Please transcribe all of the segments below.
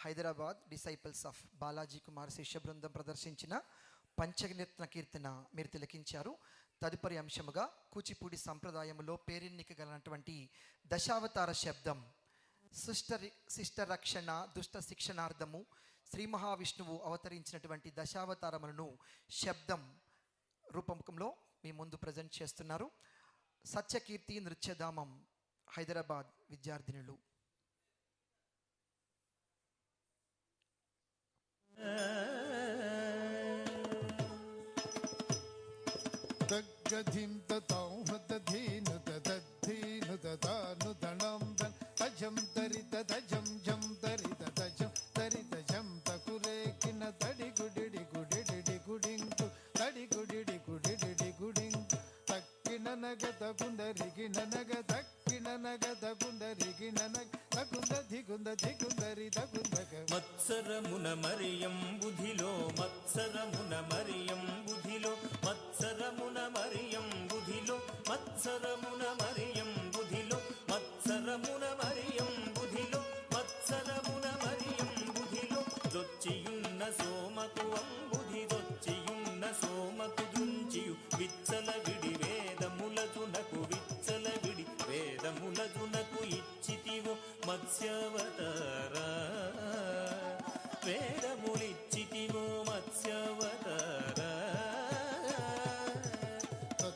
Hyderabad disciples of Balaji Kumar శిష్య బృందం ప్రదర్శించిన పంచనృత్య కీర్తన మీరు తిలకించారు. తదుపరి అంశముగా కూచిపూడి సంప్రదాయంలో పేరెన్నికగలనటువంటి దశావతార శబ్దం శిష్ట రక్షణ దుష్ట శిక్షణార్థము శ్రీ మహావిష్ణువు అవతరించినటువంటి దశావతారములను శబ్దం రూపంలో మీ ముందు ప్రజెంట్ చేస్తున్నారు. సత్యకీర్తి నృత్యధామం హైదరాబాద్ విద్యార్థినులు. తగ్గధిం తతాం హతధీను తదద్ధీను తదాను తణం తన్ తజం తరిత తజం జం తరిత తజం తరిత జం తకురేకిన తడి గుడిడి గుడిడి గుడింకు తడి గుడిడి గుడిడి గుడింకు తక్కిన నగద గుందరిగిన నగ తక్కిన నగద గుందరిగిన నగ తగుంద దిగుంద దిగుందరి తగుందగ మత్సరమున మరియం బుధిలో మత్సరమున మరియం బుధిలో మత్సరమున మరియం బుధిలో మత్సరమున మరియం బుధిలో మత్సరమున మరియం బుధిలో మత్సరమున మరియం బుధిలో దొచ్చియున్న సోమకు అంబుధి దొచ్చియున్న సోమకు దృంచియు విచ్చల విడి వేదములజునకు విచ్చల విడి వేదములజునకు ఇచ్చితివో మత్స్యవతారా వేదములిచ్చితివో మత్స్యవతారా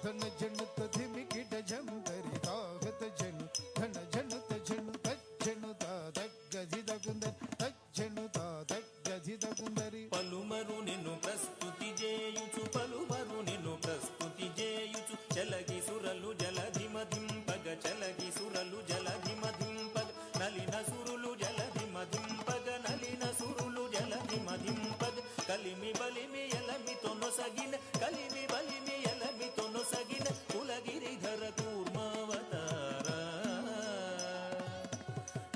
తన జను తధిమికిట జం దరి తాగత జను ధన జను తజను తజ్జను తగ్గది దగుంద తజ్జను తగ్గది దగుందరి పలుమరు నిన్ను ప్రస్తుతి చేయుచు పలుమరు నిన్ను ప్రస్తుతి చేయుచు చలగి సురలు జలధిమధింపగ చలగి సురలు జలధిమధింపగ నలిన సురులు జలధిమధింపగ నలిన సురులు జలధిమధింపగ కలిమి బలిమి ఎలమితో నొసగిన కలిమి బలిమి ఎలమితో నొసగిన కులగిరిధర కూర్మావతారా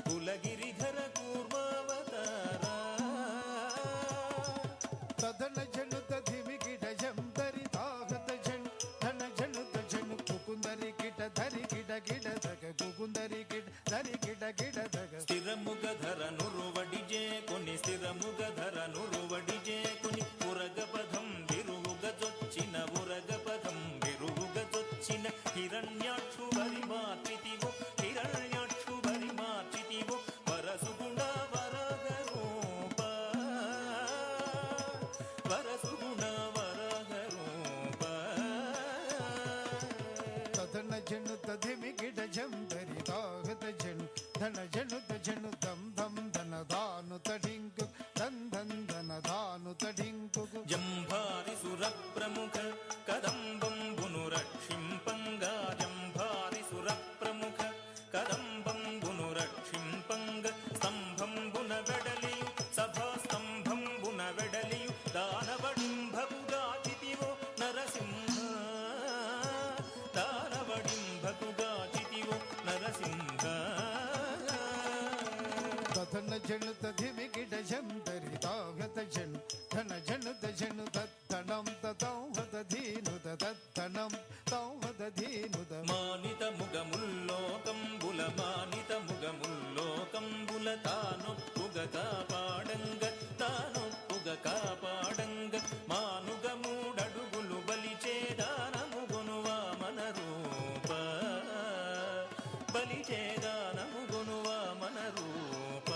కులగిరిధర కూర్మావతారా తదన జను తధిమికిట జం దరి తాగత జను ధన జను తజను కుకుందరి కిట ధరి కిట కిట దగ కుకుందరి కిట ధరి కిట కిట దగ స్థిరముగ ధర నురువడి చేకొని స్థిరముగ ధర నురువడి చేకొని ఉరగపథం విరుగుగ చొచ్చిన ఉరగపథం విరుగుగ చొచ్చిన హిరణ్యాక్షు బరి మార్చితివో హిరణ్యాక్షు బరి మార్చితివో వరసుగుణ వరగ రూప వరసుగుణ వరగ రూప తదన జను తధిమికిట జం దరి తాగత జను ధన జను తజను దం ధం ధన ధాను తడింకు ధన్ ధన్ ధన ధాను తడింకు జంభారి సుర ప్రముఖ కదంబంబును రక్షింపంగా జంభారి సుర ప్రముఖ కదంబంబును రక్షింపంగ స్తంభంబున వెడలియు సభా స్తంభంబున వెడలియు దానవడింభకుగా చితివో నరసింహ దానవడింభకుగా చితివో నరసింహ తదన జను తధిమికిట జం దరి తాగత జను ధన జను తజను తద్దణం తదౌ హతధీను తద్దణం తౌ హతధీను మానిత ముగముల్లోకంబుల మానిత ముగముల్లోకంబుల తానొప్పుగ కాపాడంగ తానొప్పుగ కాపాడంగ మానుగమూడడుగులు బలిచేదానముగొను వామన రూప బలిచేదానముగొను వామన రూప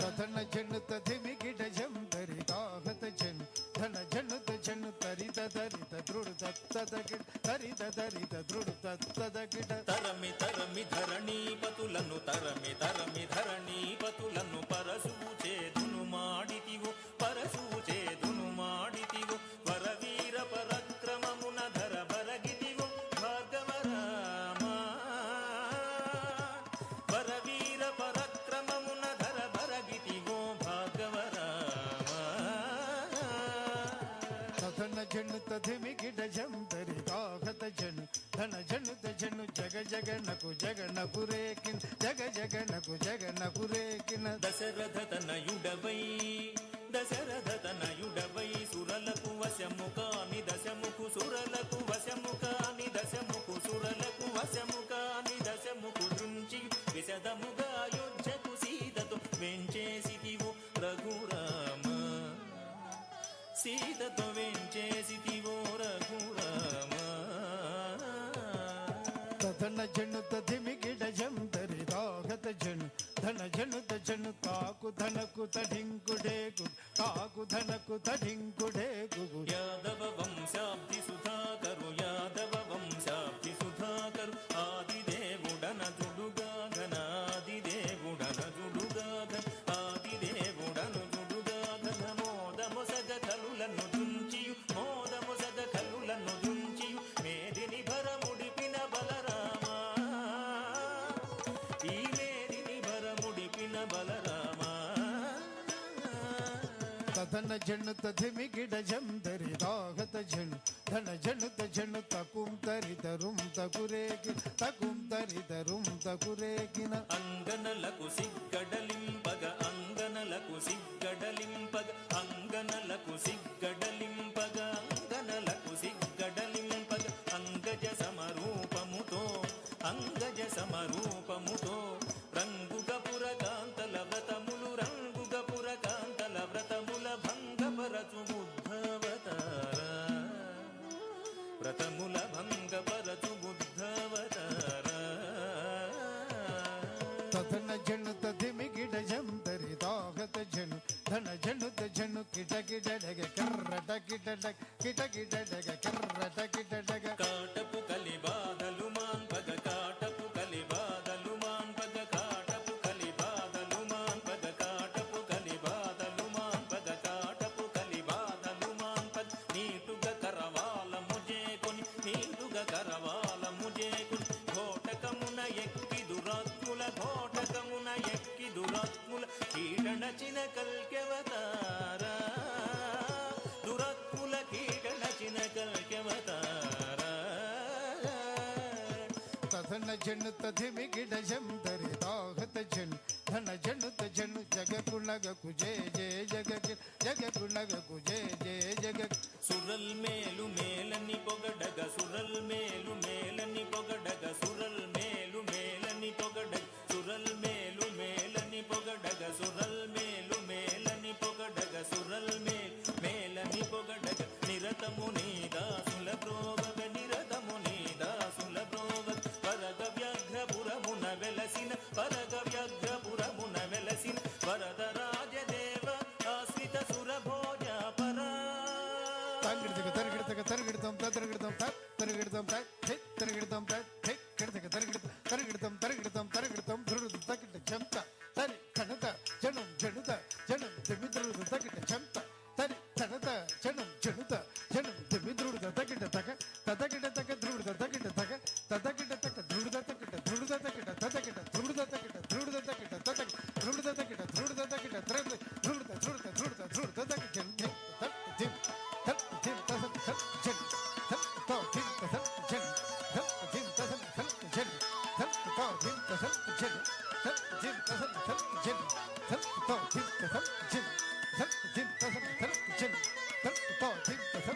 తదన జను తధిమికిట జం దరి తాగత జను ధన జను తజను తరిత తరిత దృఢ తత్తదగిట తరిత తరిత దృఢ తత్తదగిట తరమి తరమి ధరణీపతులను తరమి తరమి ధరణీపతులను పరశువు చేదును మాడితివు పరశువు చేదును మాడితివు వరవీర పరక్రమమున ధర బరగితివు భార్గవ రామ వరవీర పరక్రమమున ధర బరగితివో భార్గవ రామ తదన జను తధిమికిట జం దరి తాగత జను ధన జను తజను జగ జగనకు జగనకు రేకిన జగ జగనకు జగనకు రేకిన దశరథ తనయుడవై దశరథ తనయుడవై సురలకు వశము కాని దశముకు సురలకు వశము కాని దశముకు సురలకు వశము కాని దశముకు దృంచి విశదముగా యుద్ధకు సీత జనుత ధిమిగిడ జంతరి దాగత జను ధన జనుత జను తాకు ధనకు తడింకుడే తాకు ధనకు తడింకుడే గుగు యాదవ వంశాబ్ది సుధాకరు యాదవ వంశాబ్ది సుధాకరు ఆదిదేవుడన జుడుగాధన ఆదిదేవుడన జుడుగాధన ఆదిదేవుడను జుడుగాధన మోదమొసగ కలులను దుంచియు మోదమొసగ కలులను దుంచియు మేదిని భరముడిపిన బలరామ ఈ మేదిని భరముడిపిన బలరామ తదన జనుత ధిమిగిడ జంతరి దాగత జను ధన జనుత జను తకుం తరితరుం తకురేకి తకుం తరితరుం తకురేకిన అంగనలకు సిగ్గడలింపగ అంగనలకు సిగ్గడలింపగ అంగనలకు సిగ్గడలింపగ అంగనలకు సిగ్గడలింపగ అంగజ సమరూపముతో అంగజ సమరూపముతో రంగుగపుర కాంతల వ్రతములు రంగుగపుర కాంతల వ్రతముల భంగపరచు బుద్ధవతార వ్రతముల భంగపరచు బుద్ధవతార తదన జనుత ధిమిగిడ జంతరి దాగత జను ధన జనుత జను కిటకిడడగ కర్రటకిటడగ కిటకిడడగ కర్రటకిటడగ కాటపు కలిబాధలు మాన్పగ కాటపు కలిబాధలు మాన్పగ కాటపు కలిబాధలు మాన్పగ కాటపు కలిబాధలు మాన్పగ కాటపు కలిబాధలు మాన్పగ నీటుగా కరవాల ముజేకొని నీటుగా కరవాల ముజేకొని ఘోటకమున ఎక్కి దురాత్ముల ఘోటకమున ఎక్కి దురాత్ముల కీడనచిన కల్కెవతార దురాత్ముల కీడనచిన కల్కెవతార తదన జనుత ధిమిగిడ జంతరి దాగత జను ధన జనుత జను జగకునగకు జయ జయ జగకి జగకునగకు జయ జయ జగ సురల్ మేలు మేలని పొగడగ సురల్ మేలు మేలని పొగడగ సురల్ మేలు మేలని పొగడగ సురల్ మేలు మేలని పొగడగ సురల్ మేలు మేలని పొగడగ సురల్ మేలని పొగడగ నిరతము నీ దాసుల ప్రోగగ నిరతము నీ దాసుల ప్రోగగ పరగ వ్యాఘ్రపురమున వెలసిన పరగ వ్యాఘ్రపురమున వెలసిన వరద రాజదేవ ఆశ్రిత సురభోజ పరా తంగిడతగ తరగిడతగ తరగిడతం తరగిడతం తరగిడతం తరగిడతం తరగిడతం తరగిడతం తరగిడతం తరగిడతం ధృడు తకిట జంత తరి కనత జనం జనుత జనం దిమిద్రుడు తకిట జంత తరి కనత జనం జనుత జనం దిమిద్రుడు తకిట తక తదకిట తక ధృడు తకిట తక తదకిట తక ధృడు తకిట ధృడు తకిట తదకిట ధృడు తకిట ధృడు తకిట తదకిట ధృడు తకిట ధృడు తకిట ధృడు ధృడు ధృడు ధృడు తదకిట జన్ తట్ దిం తట్ దిం తస తట్ జన్ తట్ తో దిం తస జన్ తట్ దిం తస తట్ జన్ తట్ తో దిం తస జన్ తట్ దిం తస తట్ జన్ తట్ తో దిం తస జన్ తట్ దిం తస తట్ జన్ తట్ తో దిం తస